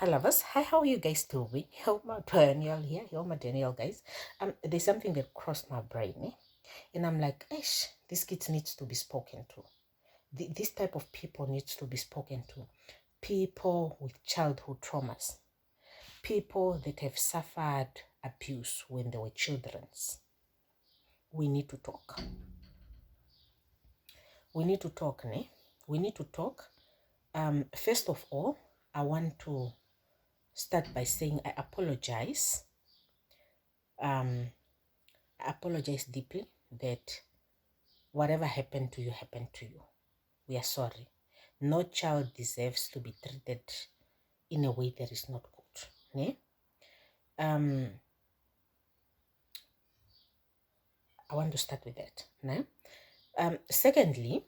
Hi lovers, hi, how are you guys doing? Helma Daniel here, Helma Daniel guys. There's something that crossed my brain, and I'm like, Ish, this kid needs to be spoken to. This type of people needs to be spoken to. People with childhood traumas, people that have suffered abuse when they were childrens. We need to talk. We need to talk, ne? We need to talk. First of all, I want to start by saying I apologize. I apologize deeply that whatever happened to you happened to you. We are sorry. No child deserves to be treated in a way that is not good. Ne? I want to start with that. Ne? Secondly,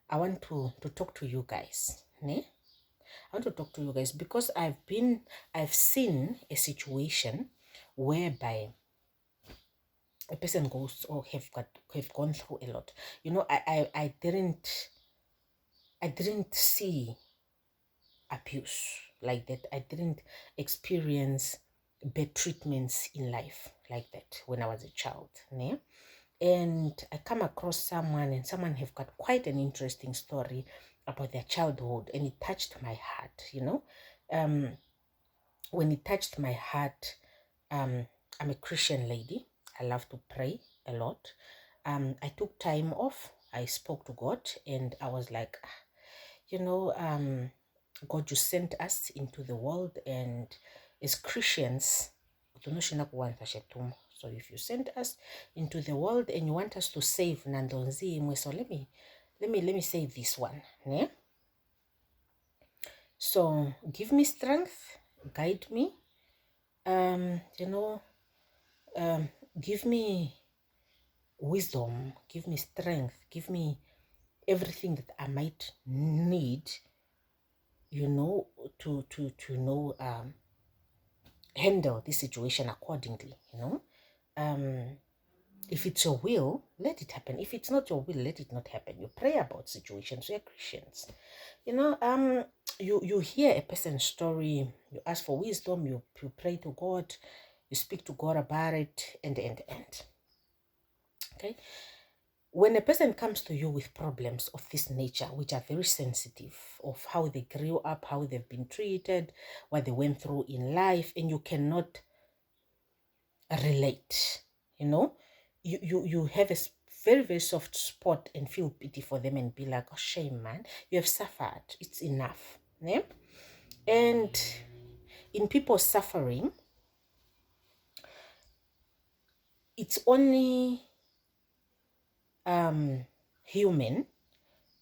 I want to talk to you guys. Ne? I want to talk to you guys because I've seen a situation whereby a person goes or have gone through a lot. You know, I didn't see abuse like that. I didn't experience bad treatments in life like that when I was a child. Ne? And I come across someone, and someone have got quite an interesting story about their childhood, and it touched my heart, you know. When it touched my heart, I'm a Christian lady. I love to pray a lot. I took time off. I spoke to God, and I was like, you know, God, you sent us into the world, and as Christians, so if you sent us into the world and you want us to save Nandonzi, so let me say this one. Ne? So give me strength, guide me, you know, give me wisdom, give me strength, give me everything that I might need, you know, to know handle this situation accordingly, you know. If it's your will, let it happen. If it's not your will, let it not happen. You pray about situations. We are Christians. You know, you hear a person's story, you ask for wisdom, you pray to God, you speak to God about it, and. Okay? When a person comes to you with problems of this nature, which are very sensitive, of how they grew up, how they've been treated, what they went through in life, and you cannot relate, you know, you have a very, very soft spot and feel pity for them and be like, oh, shame, man, you have suffered. It's enough. Yeah? And in people suffering, it's only human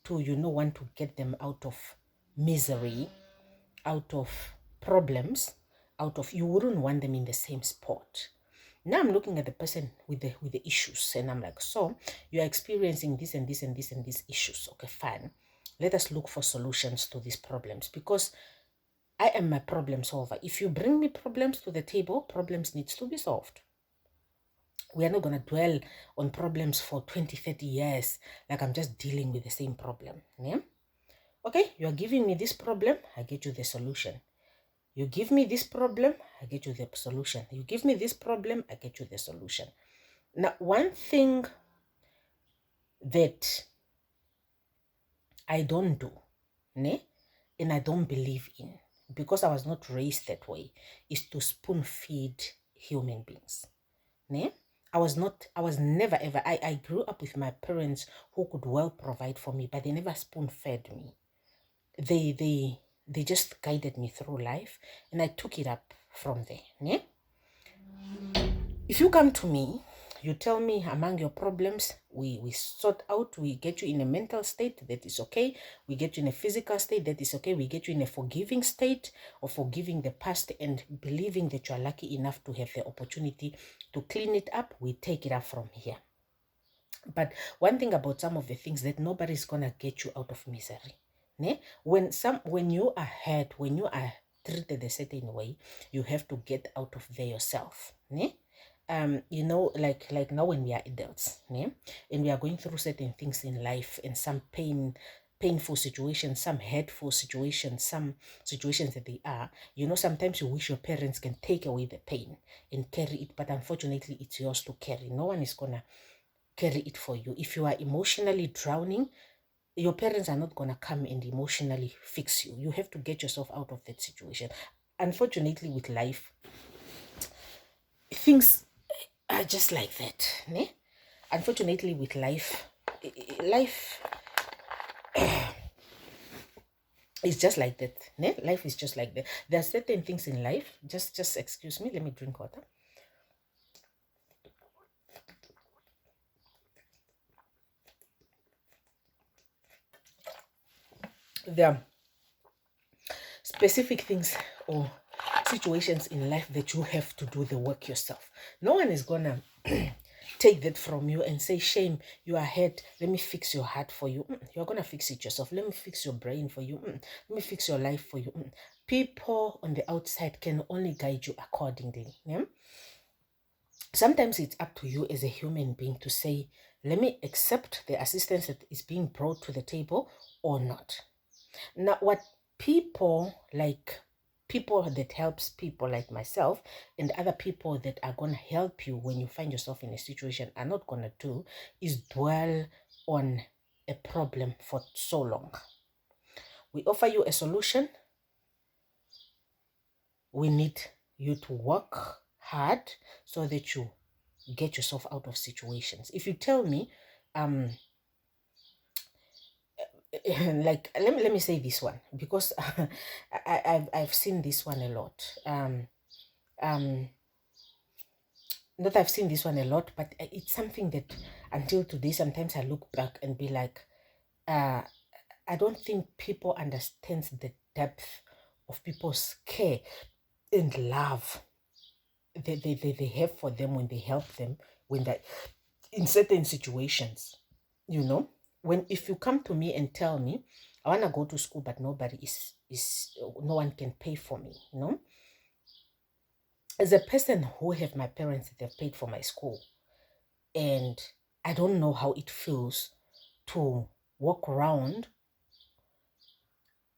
to, you know, want to get them out of misery, out of problems, out of, you wouldn't want them in the same spot. Now I'm looking at the person with the issues, and I'm like, so you are experiencing this and this and this and these issues. Okay, fine. Let us look for solutions to these problems, because I am my problem solver. If you bring me problems to the table, problems needs to be solved. We are not going to dwell on problems for 20, 30 years like I'm just dealing with the same problem. Yeah? Okay, you are giving me this problem, I get you the solution. You give me this problem, I get you the solution. You give me this problem, I get you the solution. Now, one thing that I don't do, ne, and I don't believe in, because I was not raised that way, is to spoon feed human beings. Ne? I was never ever, I grew up with my parents who could well provide for me, but they never spoon fed me. They just guided me through life, and I took it up from there. Ne? If you come to me, you tell me among your problems, we sort out, we get you in a mental state that is okay, we get you in a physical state that is okay, we get you in a forgiving state of forgiving the past and believing that you are lucky enough to have the opportunity to clean it up, we take it up from here. But one thing about some of the things, that nobody's gonna get you out of misery. Ne? When you are hurt, when you are treated a certain way, you have to get out of there yourself. Ne? You know, like now when we are adults, ne? And we are going through certain things in life, and some pain painful situations, some hurtful situations, some situations that they are, sometimes you wish your parents can take away the pain and carry it, but unfortunately it's yours to carry. No one is gonna carry it for you. If you are emotionally drowning, your parents are not gonna come and emotionally fix you. You have to get yourself out of that situation. Unfortunately, with life, things are just like that, ne? Unfortunately, with life it's just like that. Ne? Life is just like that. There are certain things in life. Just excuse me. Let me drink water. There are specific things or situations in life that you have to do the work yourself. No one is gonna take that from you and say, shame, you are hurt, let me fix your heart for you. You're gonna fix it yourself. Let me fix your brain for you. Let me fix your life for you. People on the outside can only guide you accordingly. Yeah? Sometimes it's up to you as a human being to say, let me accept the assistance that is being brought to the table or not. Now, what people that helps people like myself and other people that are going to help you when you find yourself in a situation are not going to do is dwell on a problem for so long. We offer you a solution. We need you to work hard so that you get yourself out of situations. If you tell me, like let me say this one, because I've seen this one a lot. Not I've seen this one a lot, but it's something that until today, sometimes I look back and be like, I don't think people understand the depth of people's care and love they have for them when they help them when they're in certain situations. When if you come to me and tell me I want to go to school but nobody no one can pay for me, as a person who have my parents that have paid for my school, and I don't know how it feels to walk around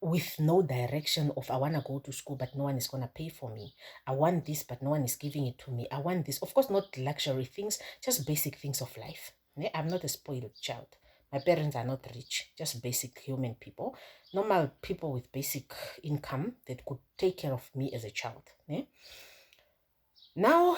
with no direction of I want to go to school but no one is going to pay for me. I want this but no one is giving it to me. I want this. Of course, not luxury things, just basic things of life. I'm not a spoiled child. My parents are not rich, just basic human people, normal people with basic income that could take care of me as a child. Now,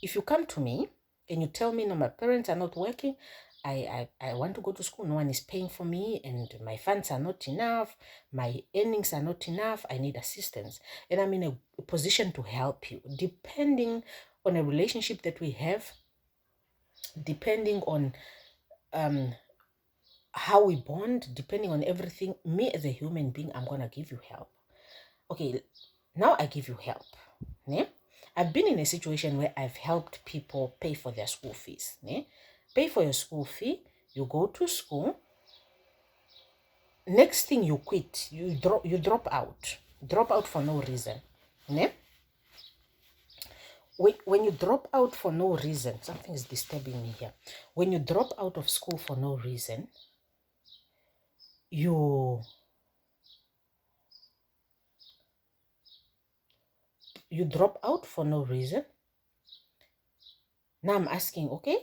if you come to me and you tell me, no, my parents are not working, I want to go to school, no one is paying for me, and my funds are not enough, my earnings are not enough, I need assistance, and I'm in a position to help you, depending on a relationship that we have, depending on how we bond, depending on everything. Me as a human being, I'm gonna give you help. Okay, now I give you help. I've been in a situation where I've helped people pay for their school fees. Pay for your school fee, you go to school, next thing you quit, you drop out for no reason. When you drop out for no reason, something is disturbing me here. When you drop out of school for no reason, you drop out for no reason. Now I'm asking, okay,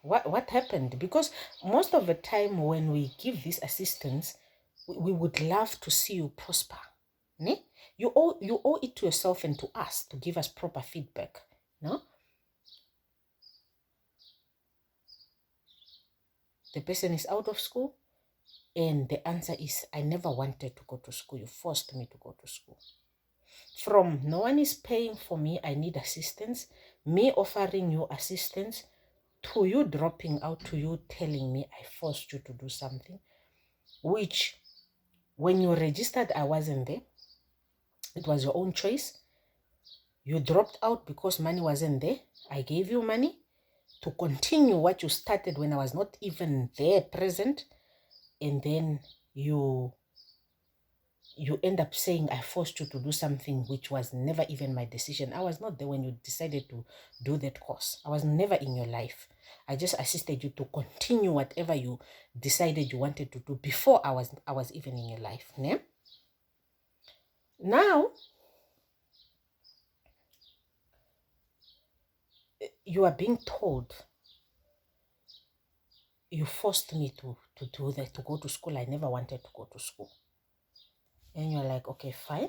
what happened? Because most of the time when we give this assistance, we would love to see you prosper. You owe it to yourself and to us to give us proper feedback. The person is out of school and the answer is, I never wanted to go to school. You forced me to go to school. From no one is paying for me, I need assistance, me offering you assistance, to you dropping out, to you telling me I forced you to do something, which when you registered, I wasn't there. It was your own choice. You dropped out because money wasn't there. I gave you money to continue what you started when I was not even there present. And then you you end up saying, I forced you to do something which was never even my decision. I was not there when you decided to do that course. I was never in your life. I just assisted you to continue whatever you decided you wanted to do before I was even in your life. Ne? Now, you are being told, you forced me to do that, to go to school. I never wanted to go to school. And you're like, okay, fine.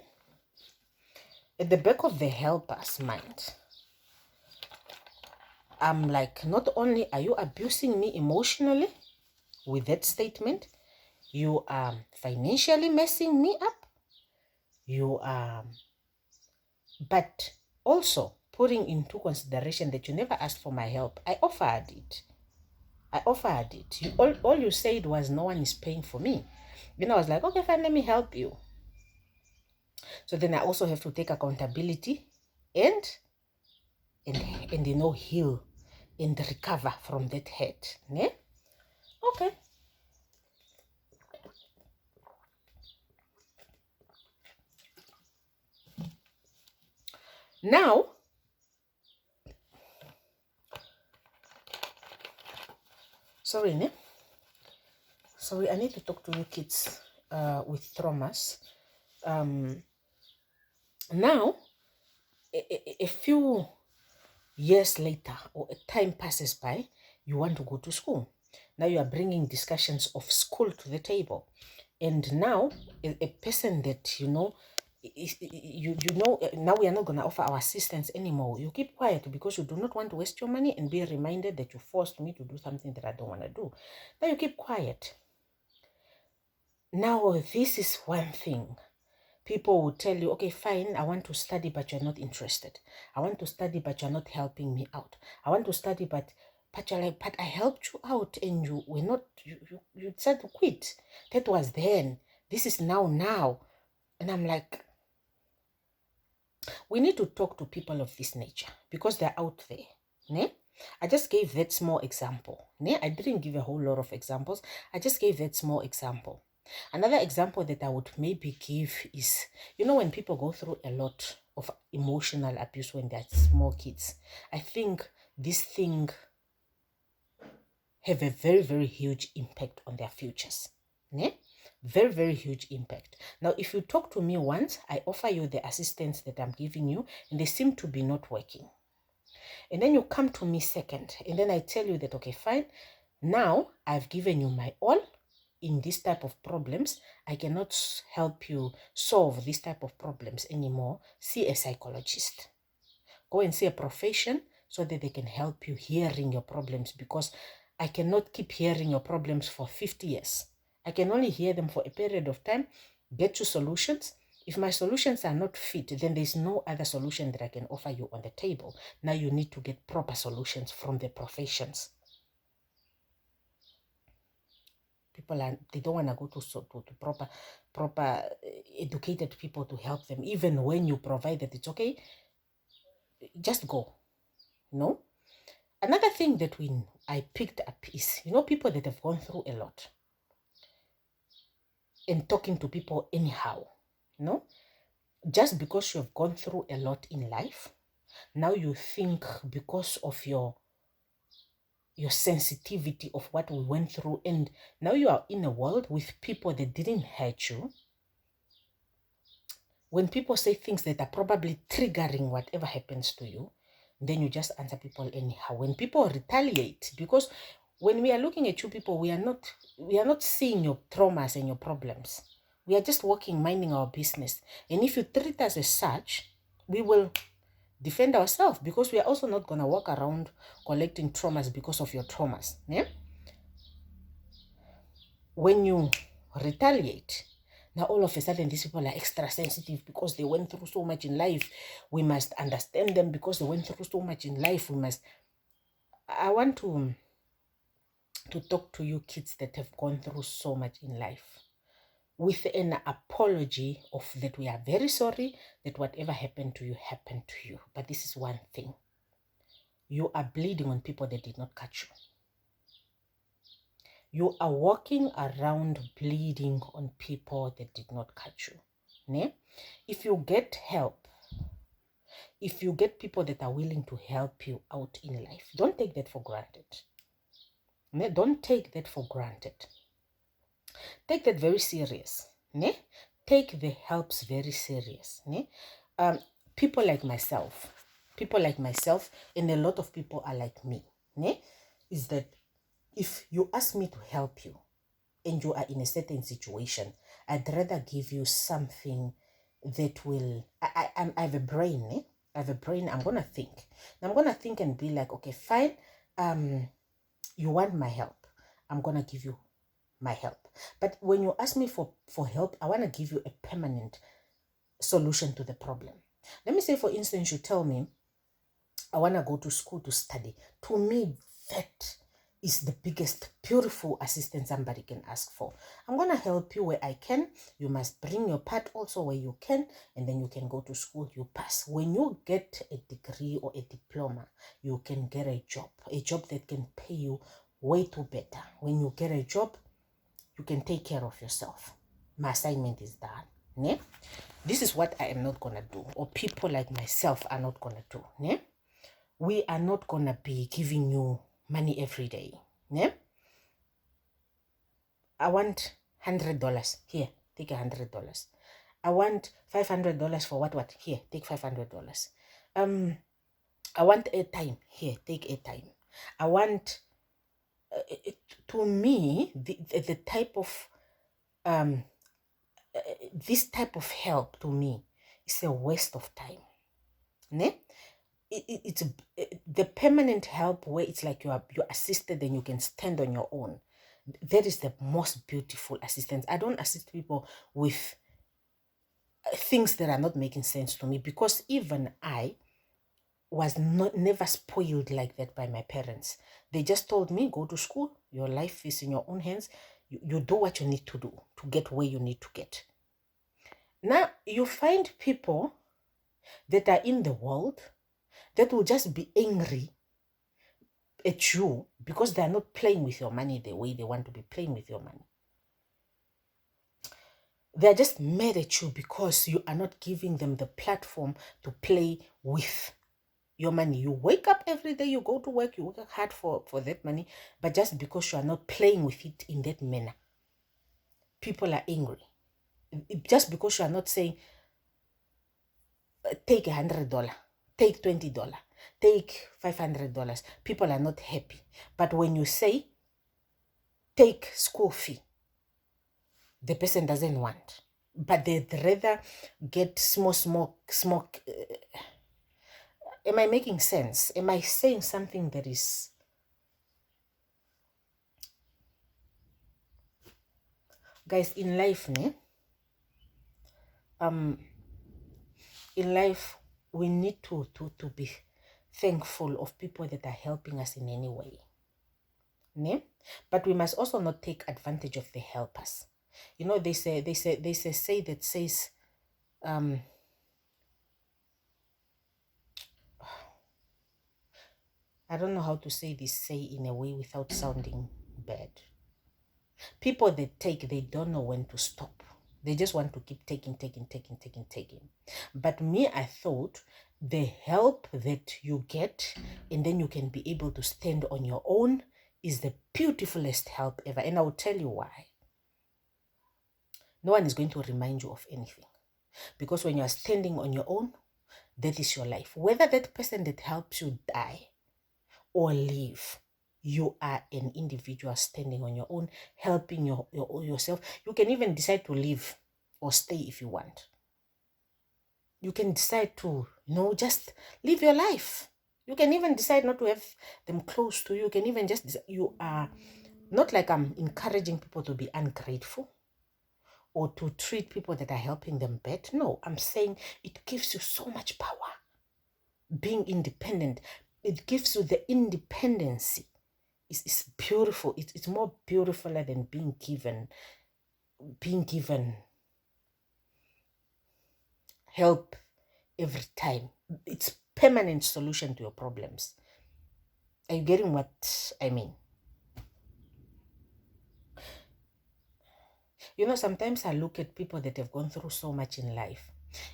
At the back of the helper's mind, I'm like, not only are you abusing me emotionally with that statement, you are financially messing me up. You are, but also putting into consideration that you never asked for my help. I offered it. All you said was no one is paying for me. Then I was like, okay, fine, let me help you. So then I also have to take accountability and heal and recover from that hurt. Ne? Okay. Now, sorry, ne? Sorry, I need to talk to you kids with traumas. Now, a few years later, or a time passes by, you want to go to school. Now you are bringing discussions of school to the table. And now, a person that, now we are not going to offer our assistance anymore. You keep quiet because you do not want to waste your money and be reminded that you forced me to do something that I don't want to do. Now you keep quiet. Now, this is one thing. People will tell you, okay, fine, I want to study, but you're not interested. I want to study, but you're not helping me out. I want to study, but you're like, but I helped you out and you were not, you decided to quit. That was then. This is now. And I'm like, we need to talk to people of this nature because they're out there. Ne? I just gave that small example. Ne? I didn't give a whole lot of examples. I just gave that small example. Another example that I would maybe give is, when people go through a lot of emotional abuse when they're small kids, I think this thing have a very, very huge impact on their futures. Ne? Very, very huge impact. Now, if you talk to me once, I offer you the assistance that I'm giving you, and they seem to be not working. And then you come to me second, and then I tell you that, okay, fine, now I've given you my all in this type of problems. I cannot help you solve this type of problems anymore. See a psychologist. Go and see a profession so that they can help you hearing your problems, because I cannot keep hearing your problems for 50 years. I can only hear them for a period of time, get you solutions. If my solutions are not fit, then there's no other solution that I can offer you on the table. Now you need to get proper solutions from the professions. People they don't want to go to proper educated people to help them. Even when you provide that it's okay, just go. No? Another thing that I picked up is, people that have gone through a lot and talking to people anyhow, just because you have gone through a lot in life, now you think because of your sensitivity of what we went through, and now you are in a world with people that didn't hurt you. When people say things that are probably triggering whatever happens to you, then you just answer people anyhow. When people retaliate, because when we are looking at you people, we are not seeing your traumas and your problems. We are just working, minding our business. And if you treat us as such, we will defend ourselves, because we are also not going to walk around collecting traumas because of your traumas. Yeah? When you retaliate, now all of a sudden these people are extra sensitive because they went through so much in life. We must understand them because they went through so much in life. I want to talk to you kids that have gone through so much in life with an apology of that we are very sorry that whatever happened to you. But this is one thing. You are bleeding on people that did not catch you. You are walking around bleeding on people that did not catch you. Ne? If you get help, if you get people that are willing to help you out in life, don't take that for granted. Ne? Don't take that for granted. Take that very serious. Ne? Take the helps very serious. Ne? People like myself, and a lot of people are like me, ne? Is that if you ask me to help you and you are in a certain situation, I'd rather give you something that will, I have a brain, eh? I have a brain, I'm going to think. I'm going to think and be like, okay, fine, you want my help. I'm going to give you my help. But when you ask me for help, I want to give you a permanent solution to the problem. Let me say, for instance, you tell me, I want to go to school to study. To me, that is the biggest, beautiful assistance somebody can ask for. I'm going to help you where I can. You must bring your part also where you can, and then you can go to school, you pass. When you get a degree or a diploma, you can get a job that can pay you way too better. When you get a job, you can take care of yourself. My assignment is done. Ne? This is what I am not going to do, or people like myself are not going to do. Ne? We are not going to be giving you money every day. Ne? I want $100. Here, take $100. I want $500 for what? Here, take $500. I want airtime. Here, take airtime. I want, to me, the type of, this type of help to me is a waste of time. Ne? It's the permanent help where it's like you're assisted and you can stand on your own. That is the most beautiful assistance. I don't assist people with things that are not making sense to me, because even I was never spoiled like that by my parents. They just told me, go to school, your life is in your own hands. You do what you need to do to get where you need to get. Now, you find people that are in the world that will just be angry at you because they are not playing with your money the way they want to be playing with your money. They're just mad at you because you are not giving them the platform to play with your money. You wake up every day, you go to work, you work hard for that money, but just because you are not playing with it in that manner, people are angry. Just because you are not saying, take $100, take $20, take $500, people are not happy. But when you say, take school fee, the person doesn't want. But they'd rather get small. Am I making sense? Am I saying something that is... Guys, in life, in life, we need to be thankful of people that are helping us in any way. Ne? But we must also not take advantage of the helpers. You know, there's a say that says, I don't know how to say this say in a way without sounding bad. People that take, they don't know when to stop. They just want to keep taking. But me, I thought the help that you get and then you can be able to stand on your own is the beautifulest help ever. And I will tell you why. No one is going to remind you of anything. Because when you are standing on your own, that is your life. Whether that person that helps you die or live, you are an individual standing on your own, helping yourself. You can even decide to live or stay if you want. You can decide to, just live your life. You can even decide not to have them close to you. You can even just decide. You are not like I'm encouraging people to be ungrateful or to treat people that are helping them bad. No, I'm saying it gives you so much power. Being independent, it gives you the independency. It's beautiful. It's more beautiful than being given help every time. It's permanent solution to your problems. Are you getting what I mean? You know, sometimes I look at people that have gone through so much in life,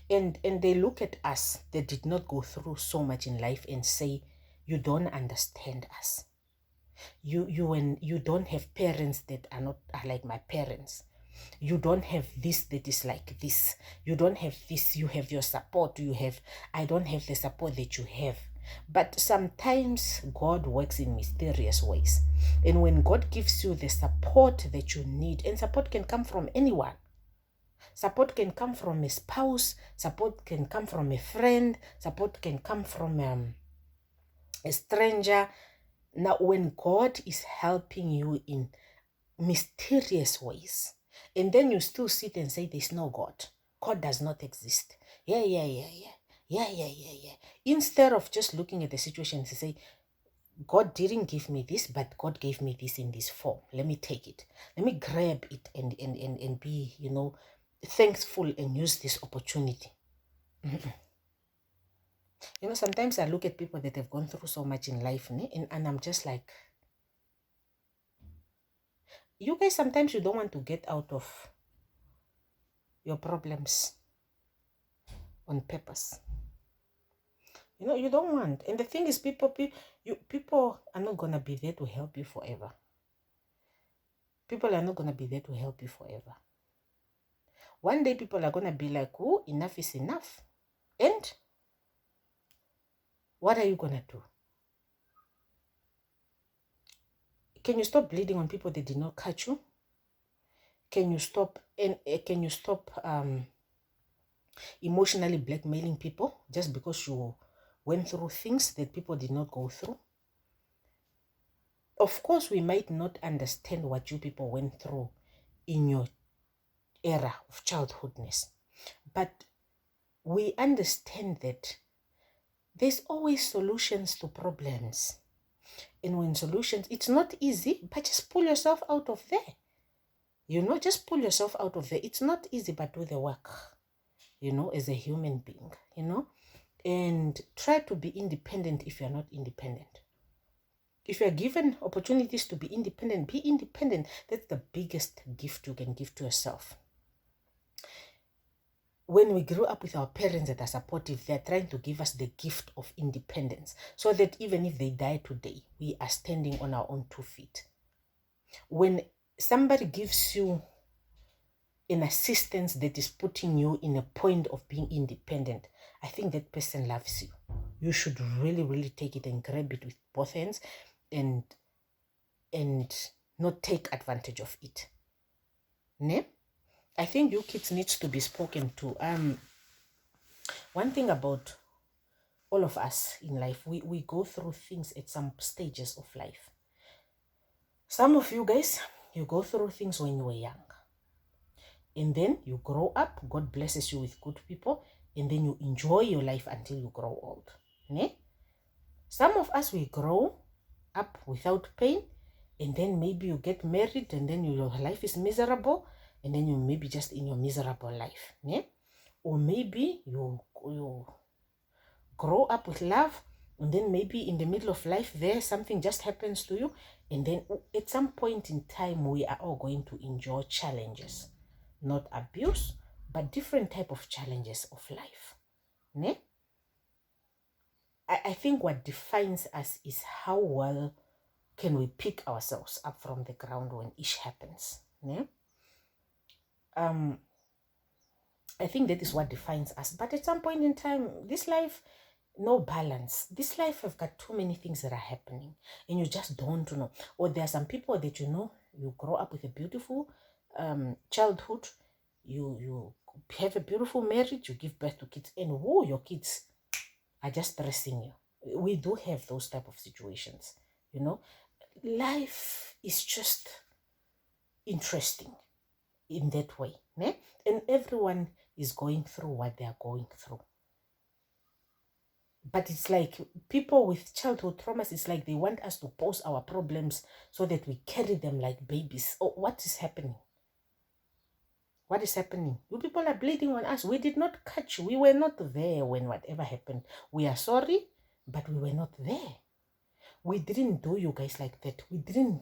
and they look at us that did not go through so much in life and say, you don't understand us. You don't have parents that are like my parents. You don't have this that is like this. You don't have this. You have your support. I don't have the support that you have. But sometimes God works in mysterious ways. And when God gives you the support that you need, and support can come from anyone. Support can come from a spouse. Support can come from a friend. Support can come from a stranger. Now, when God is helping you in mysterious ways, and then you still sit and say, there's no God. God does not exist. Yeah. Instead of just looking at the situation and say, God didn't give me this, but God gave me this in this form. Let me take it. Let me grab it and be, thankful and use this opportunity. You know, sometimes I look at people that have gone through so much in life, and I'm just like, you guys, sometimes you don't want to get out of your problems on purpose. You know, you don't want. And the thing is, people are not going to be there to help you forever. People are not going to be there to help you forever. One day, people are going to be like, oh, enough is enough. And what are you going to do? Can you stop bleeding on people that did not catch you? Can you stop emotionally blackmailing people just because you went through things that people did not go through? Of course, we might not understand what you people went through in your era of childhoodness, but we understand that there's always solutions to problems. And when solutions, it's not easy, but just pull yourself out of there. Just pull yourself out of there. It's not easy, but do the work, as a human being, and try to be independent if you're not independent. If you're given opportunities to be independent, be independent. That's the biggest gift you can give to yourself. When we grew up with our parents that are supportive, they're trying to give us the gift of independence so that even if they die today, we are standing on our own 2 feet. When somebody gives you an assistance that is putting you in a point of being independent, I think that person loves you. You should really, really take it and grab it with both hands and not take advantage of it. Ne? I think you kids needs to be spoken to. One thing about all of us in life, we go through things at some stages of life. Some of you guys, you go through things when you were young. And then you grow up, God blesses you with good people, and then you enjoy your life until you grow old. Ne? Some of us, we grow up without pain, and then maybe you get married, and then your life is miserable, and then you maybe just in your miserable life. Ne? Or maybe you grow up with love, and then maybe in the middle of life there, something just happens to you, and then at some point in time, we are all going to enjoy challenges. Not abuse, but different type of challenges of life. Ne? I think what defines us is how well can we pick ourselves up from the ground when ish happens. Ne? I think that is what defines us. But at some point in time, this life, no balance. This life have got too many things that are happening, and you just don't know. Or there are some people that you grow up with a beautiful childhood. You have a beautiful marriage, you give birth to kids, and your kids are just stressing you. We do have those type of situations, Life is just interesting in that way, né? And everyone is going through what they are going through. But it's like people with childhood traumas, it's like they want us to pose our problems so that we carry them like babies. Oh, what is happening? What is happening? You people are bleeding on us. We did not catch you. We were not there when whatever happened. We are sorry, but we were not there. We didn't do you guys like that. We didn't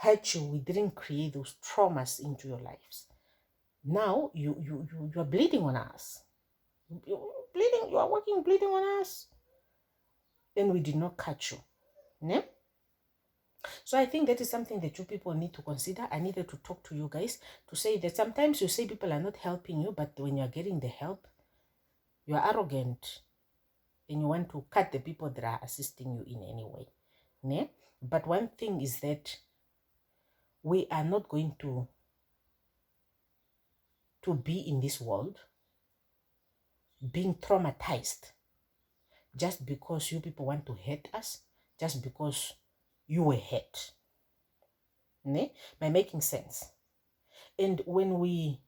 hurt you, we didn't create those traumas into your lives. Now you are bleeding on us. You are working bleeding on us. And we did not catch you. Ne? So I think that is something that you people need to consider. I needed to talk to you guys to say that sometimes you say people are not helping you, but when you're getting the help, you are arrogant and you want to cut the people that are assisting you in any way. Ne? But one thing is that we are not going to be in this world being traumatized just because you people want to hurt us, just because you were hurt. Ne? By making sense. And when we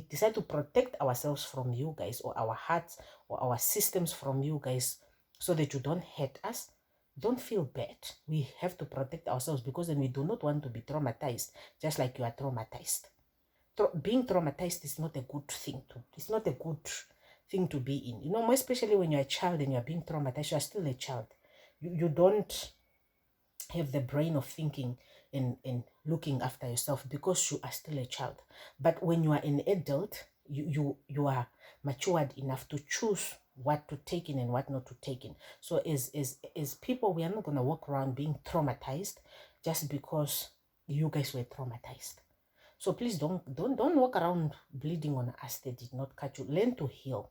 decide to protect ourselves from you guys, or our hearts or our systems from you guys, so that you don't hurt us, don't feel bad. We have to protect ourselves, because then we do not want to be traumatized, just like you are traumatized. Being traumatized is not a good thing. It's not a good thing to be in. You know, more especially when you're a child and you're being traumatized, you're still a child. You don't have the brain of thinking and looking after yourself, because you are still a child. But when you are an adult, you are matured enough to choose what to take in and what not to take in. So as people, we are not going to walk around being traumatized just because you guys were traumatized. So please don't walk around bleeding on us that did not catch you. Learn to heal.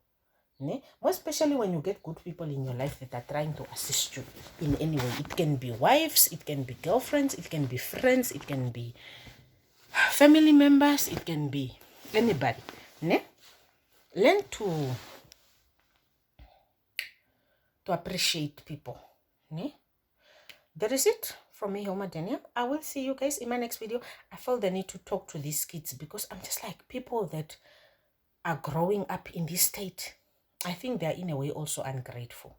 Ne? More especially when you get good people in your life that are trying to assist you in any way. It can be wives, it can be girlfriends, it can be friends, it can be family members, it can be anybody. Ne? Learn to appreciate people. Ne? That is it from me, Homa Daniel. I will see you guys in my next video. I felt the need to talk to these kids, because I'm just like, people that are growing up in this state, I think they're in a way also ungrateful.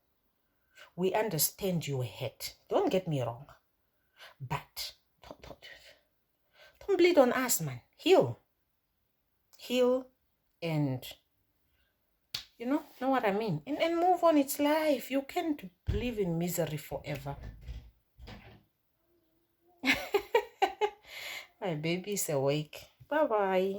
We understand you were hurt. Don't get me wrong. But don't bleed on us, man. Heal. Heal and, you know what I mean? And move on. It's life. You can't live in misery forever. My baby is awake. Bye-bye.